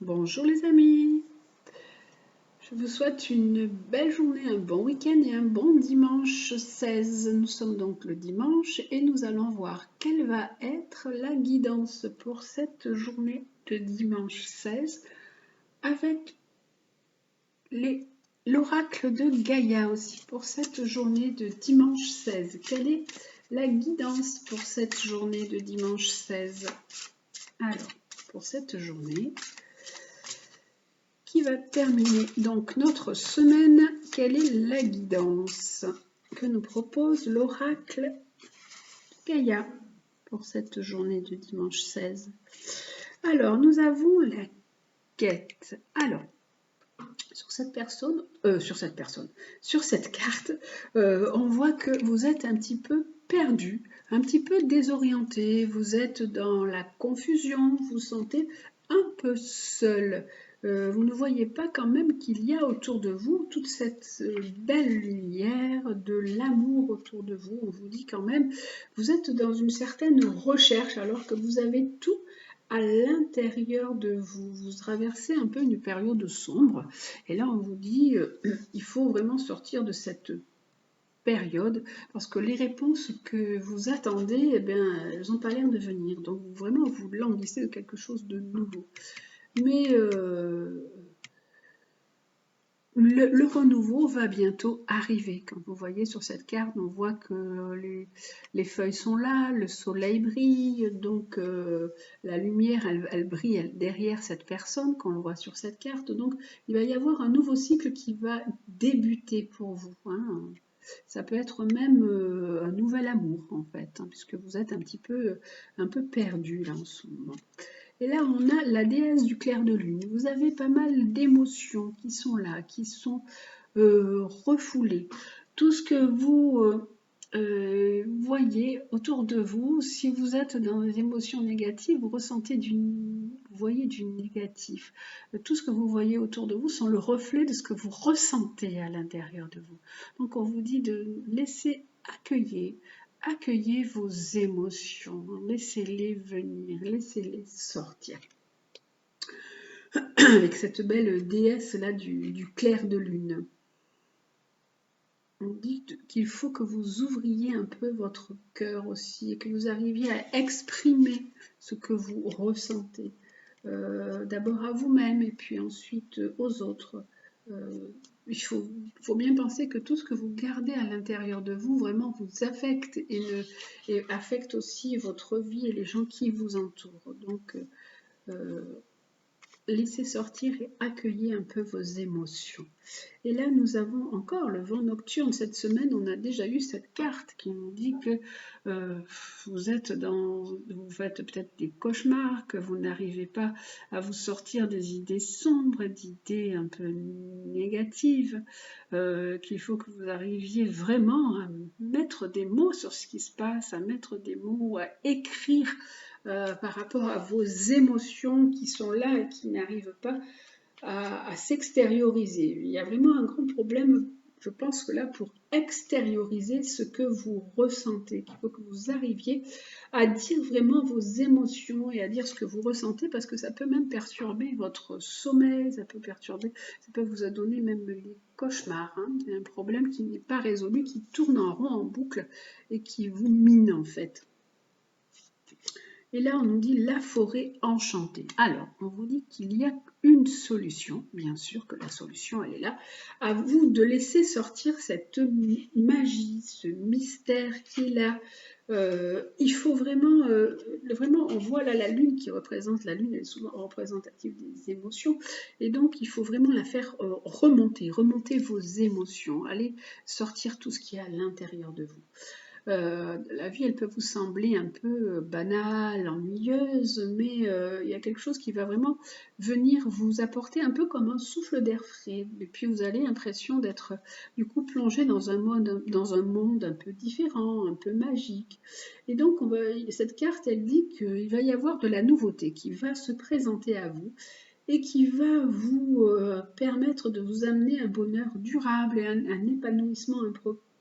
Bonjour les amis, je vous souhaite une belle journée, un bon week-end et un bon dimanche 16. Nous sommes donc le dimanche et nous allons voir quelle va être la guidance pour cette journée de dimanche 16 avec l'oracle de Gaïa aussi pour cette journée de dimanche 16. Quelle est la guidance pour cette journée de dimanche 16? Alors, pour cette journée, qui va terminer donc notre semaine, quelle est la guidance que nous propose l'oracle Gaïa pour cette journée de dimanche 16? Alors, nous avons la quête. Alors, sur cette carte, on voit que vous êtes un petit peu perdu, un petit peu désorienté, vous êtes dans la confusion, vous vous sentez un peu seul. Vous ne voyez pas quand même qu'il y a autour de vous toute cette belle lumière, de l'amour autour de vous. On vous dit quand même, vous êtes dans une certaine recherche alors que vous avez tout à l'intérieur de vous. Vous traversez un peu une période sombre et là on vous dit il faut vraiment sortir de cette période parce que les réponses que vous attendez, eh bien, elles n'ont pas l'air de venir. Donc vraiment vous languissez de quelque chose de nouveau. Mais le renouveau va bientôt arriver. Quand vous voyez sur cette carte, on voit que les feuilles sont là, le soleil brille, donc la lumière, elle brille derrière cette personne qu'on voit sur cette carte. Donc il va y avoir un nouveau cycle qui va débuter pour vous. Hein. Ça peut être même un nouvel amour en fait, hein, puisque vous êtes un peu perdu là en ce moment. Et là, on a la déesse du clair de lune. Vous avez pas mal d'émotions qui sont là, qui sont refoulées. Tout ce que vous voyez autour de vous, si vous êtes dans des émotions négatives, vous voyez du négatif. Tout ce que vous voyez autour de vous sont le reflet de ce que vous ressentez à l'intérieur de vous. Donc, on vous dit de laisser accueillez vos émotions, laissez-les venir, laissez-les sortir. Avec cette belle déesse là du clair de lune. On dit qu'il faut que vous ouvriez un peu votre cœur aussi et que vous arriviez à exprimer ce que vous ressentez. D'abord à vous-même et puis ensuite aux autres. Il faut bien penser que tout ce que vous gardez à l'intérieur de vous vraiment vous affecte et affecte aussi votre vie et les gens qui vous entourent. Donc, laissez sortir et accueillez un peu vos émotions. Et là, nous avons encore le vent nocturne. Cette semaine, on a déjà eu cette carte qui nous dit que vous faites peut-être des cauchemars, que vous n'arrivez pas à vous sortir des idées sombres, d'idées un peu négatives, qu'il faut que vous arriviez vraiment à mettre des mots sur ce qui se passe, à mettre des mots, à écrire par rapport à vos émotions qui sont là et qui n'arrivent pas à s'extérioriser. Il y a vraiment un grand problème, je pense que là, pour extérioriser ce que vous ressentez, qu'il faut que vous arriviez à dire vraiment vos émotions et à dire ce que vous ressentez, parce que ça peut même perturber votre sommeil, ça peut vous donner même les cauchemars. Hein. C'est un problème qui n'est pas résolu, qui tourne en rond, en boucle, et qui vous mine en fait. Et là, on nous dit la forêt enchantée. Alors, on vous dit qu'il y a une solution, bien sûr que la solution, elle est là. À vous de laisser sortir cette magie, ce mystère qui est là. Il faut vraiment, on voit là la lune qui représente, la lune elle est souvent représentative des émotions, et donc il faut vraiment la faire remonter vos émotions, allez sortir tout ce qui est à l'intérieur de vous. La vie, elle peut vous sembler un peu banale, ennuyeuse, mais il y a quelque chose qui va vraiment venir vous apporter un peu comme un souffle d'air frais. Et puis vous avez l'impression d'être du coup plongé dans un monde un peu différent, un peu magique. Et donc cette carte, elle dit qu'il va y avoir de la nouveauté qui va se présenter à vous et qui va vous permettre de vous amener un bonheur durable et un épanouissement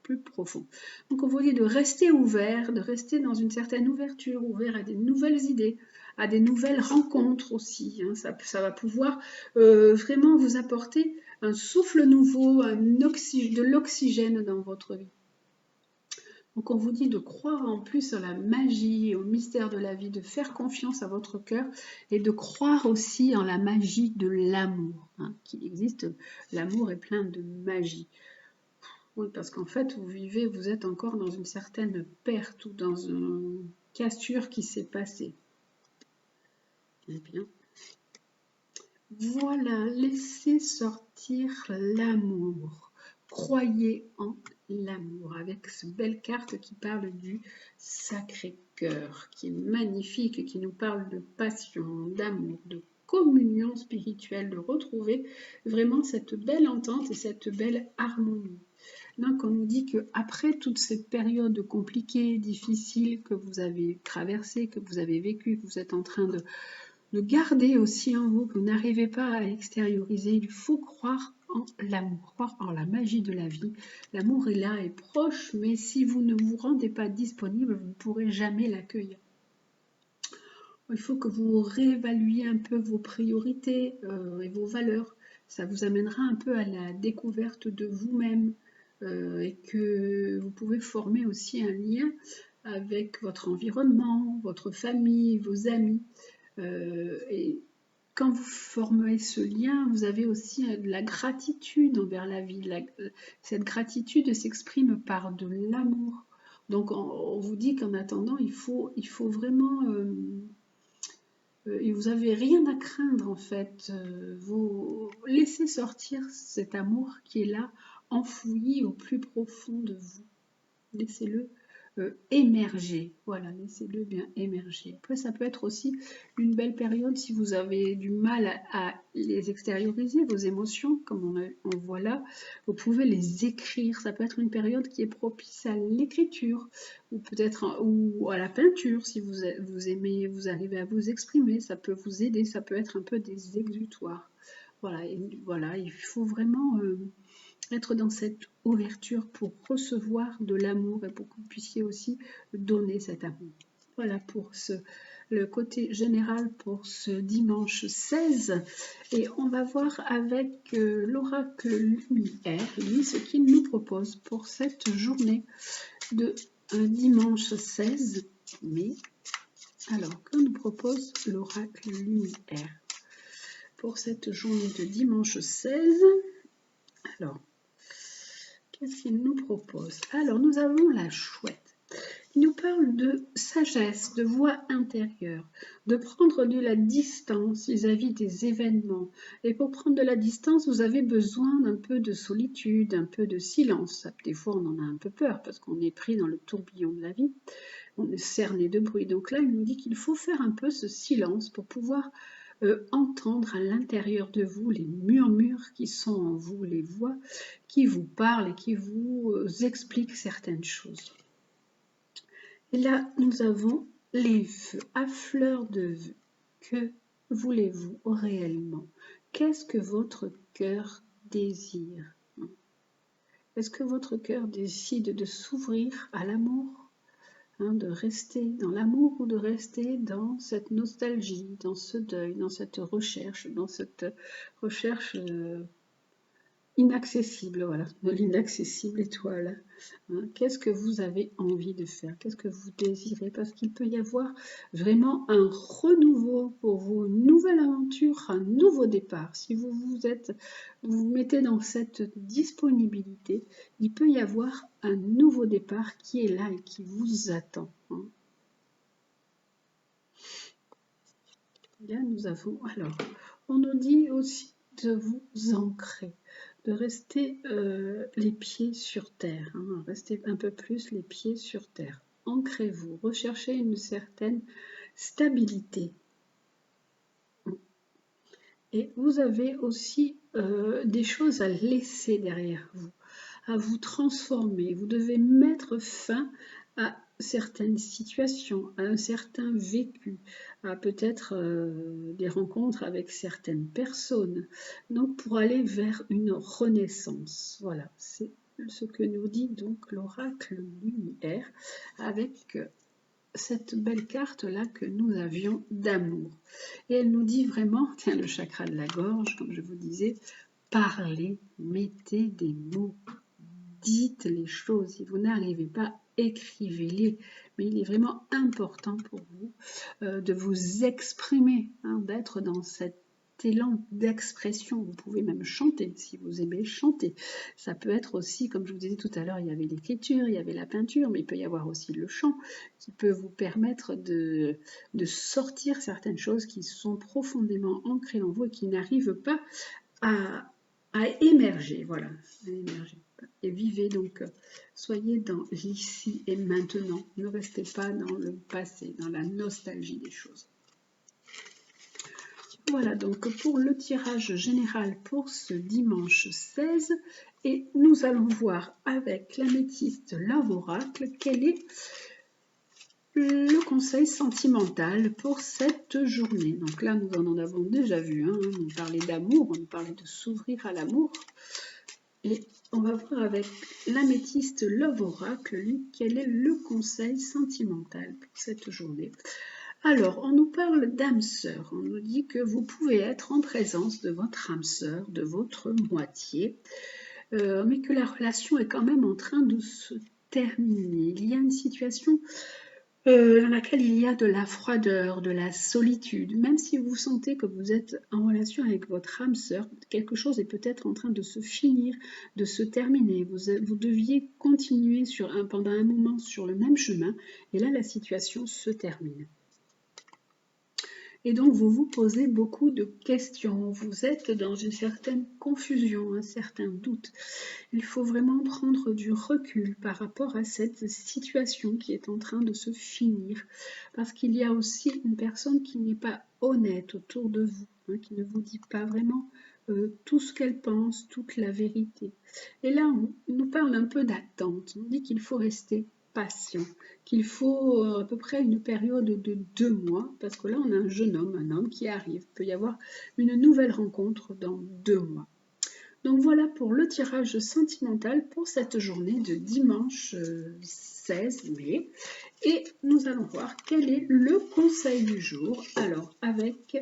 plus profond. Donc on vous dit de rester ouvert, de rester dans une certaine ouverture, ouvert à des nouvelles idées, à des nouvelles rencontres aussi. Hein. Ça va pouvoir vraiment vous apporter un souffle nouveau, de l'oxygène dans votre vie. Donc on vous dit de croire en plus à la magie, au mystère de la vie, de faire confiance à votre cœur et de croire aussi en la magie de l'amour, hein, qui existe. L'amour est plein de magie. Oui, parce qu'en fait, vous êtes encore dans une certaine perte ou dans une cassure qui s'est passée. Eh bien, voilà, laissez sortir l'amour. Croyez en l'amour avec cette belle carte qui parle du Sacré-Cœur, qui est magnifique, qui nous parle de passion, d'amour, de communion spirituelle, de retrouver vraiment cette belle entente et cette belle harmonie. Donc on nous dit qu'après toutes ces périodes compliquées, difficiles que vous avez traversées, que vous avez vécues, que vous êtes en train de garder aussi en vous, que vous n'arrivez pas à extérioriser, il faut croire en l'amour, croire en la magie de la vie. L'amour est là, est proche, mais si vous ne vous rendez pas disponible, vous ne pourrez jamais l'accueillir. Il faut que vous réévaluiez un peu vos priorités et vos valeurs. Ça vous amènera un peu à la découverte de vous-même et que vous pouvez former aussi un lien avec votre environnement, votre famille, vos amis. Et quand vous formez ce lien, vous avez aussi de la gratitude envers la vie. Cette gratitude s'exprime par de l'amour. Donc on vous dit qu'en attendant, il faut vraiment... et vous n'avez rien à craindre en fait. Vous laissez sortir cet amour qui est là, enfoui au plus profond de vous. Laissez-le émerger. Voilà, laissez-le bien émerger. Après, ça peut être aussi une belle période si vous avez du mal à les extérioriser, vos émotions, comme on voit là. Vous pouvez les écrire. Ça peut être une période qui est propice à l'écriture ou peut-être ou à la peinture si vous aimez, vous arrivez à vous exprimer. Ça peut vous aider. Ça peut être un peu des exutoires. Voilà, voilà, il faut vraiment être dans cette ouverture pour recevoir de l'amour et pour que vous puissiez aussi donner cet amour. Voilà pour le côté général pour ce dimanche 16. Et on va voir avec l'oracle Lumière, lui, ce qu'il nous propose pour cette journée de dimanche 16 mai. Alors, que nous propose l'oracle Lumière pour cette journée de dimanche 16? Alors, qu'est-ce qu'il nous propose? Alors, nous avons la chouette. Il nous parle de sagesse, de voix intérieure, de prendre de la distance vis-à-vis des événements. Et pour prendre de la distance, vous avez besoin d'un peu de solitude, un peu de silence. Des fois, on en a un peu peur parce qu'on est pris dans le tourbillon de la vie. On est cerné de bruit. Donc là, il nous dit qu'il faut faire un peu ce silence pour pouvoir entendre à l'intérieur de vous les murmures qui sont en vous, les voix qui vous parlent et qui vous expliquent certaines choses. Et là, nous avons les vœux, à fleur de vœux. Que voulez-vous réellement? Qu'est-ce que votre cœur désire? Est-ce que votre cœur décide de s'ouvrir à l'amour? De rester dans l'amour ou de rester dans cette nostalgie, dans ce deuil, dans cette recherche inaccessible, voilà, de l'inaccessible étoile. Qu'est-ce que vous avez envie de faire? Qu'est-ce que vous désirez? Parce qu'il peut y avoir vraiment un renouveau pour vous, une nouvelle aventure, un nouveau départ. Si vous vous mettez dans cette disponibilité, il peut y avoir un nouveau départ qui est là et qui vous attend. Et là, nous avons, alors, on nous dit aussi de vous ancrer, de rester les pieds sur terre, restez un peu plus les pieds sur terre. Ancrez-vous, recherchez une certaine stabilité. Et vous avez aussi des choses à laisser derrière vous, à vous transformer. Vous devez mettre fin à certaines situations, à un certain vécu, à peut-être des rencontres avec certaines personnes. Donc pour aller vers une renaissance. Voilà, c'est ce que nous dit donc l'oracle Lumière avec cette belle carte-là que nous avions d'amour. Et elle nous dit vraiment, tiens, le chakra de la gorge, comme je vous disais, parlez, mettez des mots, dites les choses. Si vous n'arrivez pas, écrivez-les. Mais il est vraiment important pour vous de vous exprimer, hein, d'être dans cet élan d'expression. Vous pouvez même chanter si vous aimez chanter. Ça peut être aussi, comme je vous disais tout à l'heure, il y avait l'écriture, il y avait la peinture, mais il peut y avoir aussi le chant qui peut vous permettre de sortir certaines choses qui sont profondément ancrées en vous et qui n'arrivent pas à émerger. Voilà, à émerger. Et vivez donc, soyez dans l'ici et maintenant. Ne restez pas dans le passé, dans la nostalgie des choses. Voilà donc pour le tirage général pour ce dimanche 16. Et nous allons voir avec l'améthyste Love Oracle quel est le conseil sentimental pour cette journée. Donc là, nous en avons déjà vu. Hein, on parlait d'amour, on parlait de s'ouvrir à l'amour. Et on va voir avec l'améthyste Love Oracle, lui, quel est le conseil sentimental pour cette journée. Alors, on nous parle d'âme sœur. On nous dit que vous pouvez être en présence de votre âme sœur, de votre moitié, mais que la relation est quand même en train de se terminer. Il y a une situation dans laquelle il y a de la froideur, de la solitude. Même si vous sentez que vous êtes en relation avec votre âme sœur, quelque chose est peut-être en train de se finir, de se terminer. Vous deviez continuer pendant un moment sur le même chemin, et là la situation se termine. Et donc, vous vous posez beaucoup de questions, vous êtes dans une certaine confusion, un certain doute. Il faut vraiment prendre du recul par rapport à cette situation qui est en train de se finir, parce qu'il y a aussi une personne qui n'est pas honnête autour de vous, hein, qui ne vous dit pas vraiment tout ce qu'elle pense, toute la vérité. Et là, on nous parle un peu d'attente, on dit qu'il faut rester patient, qu'il faut à peu près une période de 2 mois, parce que là on a un jeune homme, un homme qui arrive, il peut y avoir une nouvelle rencontre dans 2 mois. Donc voilà pour le tirage sentimental pour cette journée de dimanche 16 mai. Et nous allons voir quel est le conseil du jour. Alors avec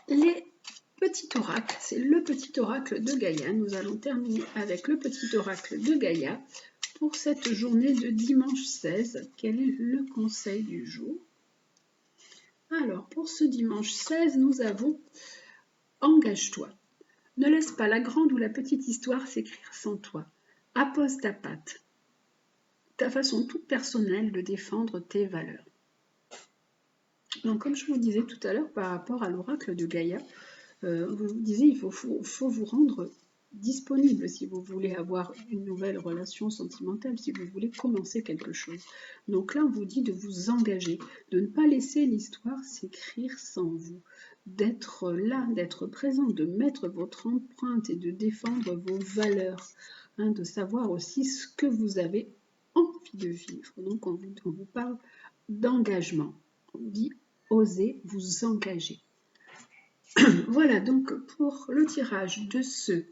les petits oracles, c'est le petit oracle de Gaïa. Nous allons terminer avec le petit oracle de Gaïa. Pour cette journée de dimanche 16, quel est le conseil du jour? Alors, pour ce dimanche 16, nous avons « Engage-toi ». Ne laisse pas la grande ou la petite histoire s'écrire sans toi. Appose ta patte, ta façon toute personnelle de défendre tes valeurs. Donc, comme je vous disais tout à l'heure par rapport à l'oracle de Gaïa, vous disiez il faut vous rendre disponible si vous voulez avoir une nouvelle relation sentimentale, si vous voulez commencer quelque chose. Donc là, on vous dit de vous engager, de ne pas laisser l'histoire s'écrire sans vous, d'être là, d'être présent, de mettre votre empreinte et de défendre vos valeurs, hein, de savoir aussi ce que vous avez envie de vivre. Donc on vous parle d'engagement, on dit osez vous engager. Voilà donc pour le tirage de ce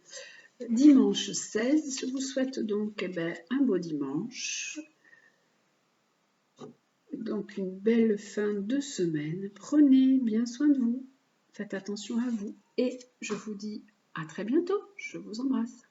dimanche 16. Je vous souhaite donc un beau dimanche, donc une belle fin de semaine. Prenez bien soin de vous, faites attention à vous et je vous dis à très bientôt. Je vous embrasse.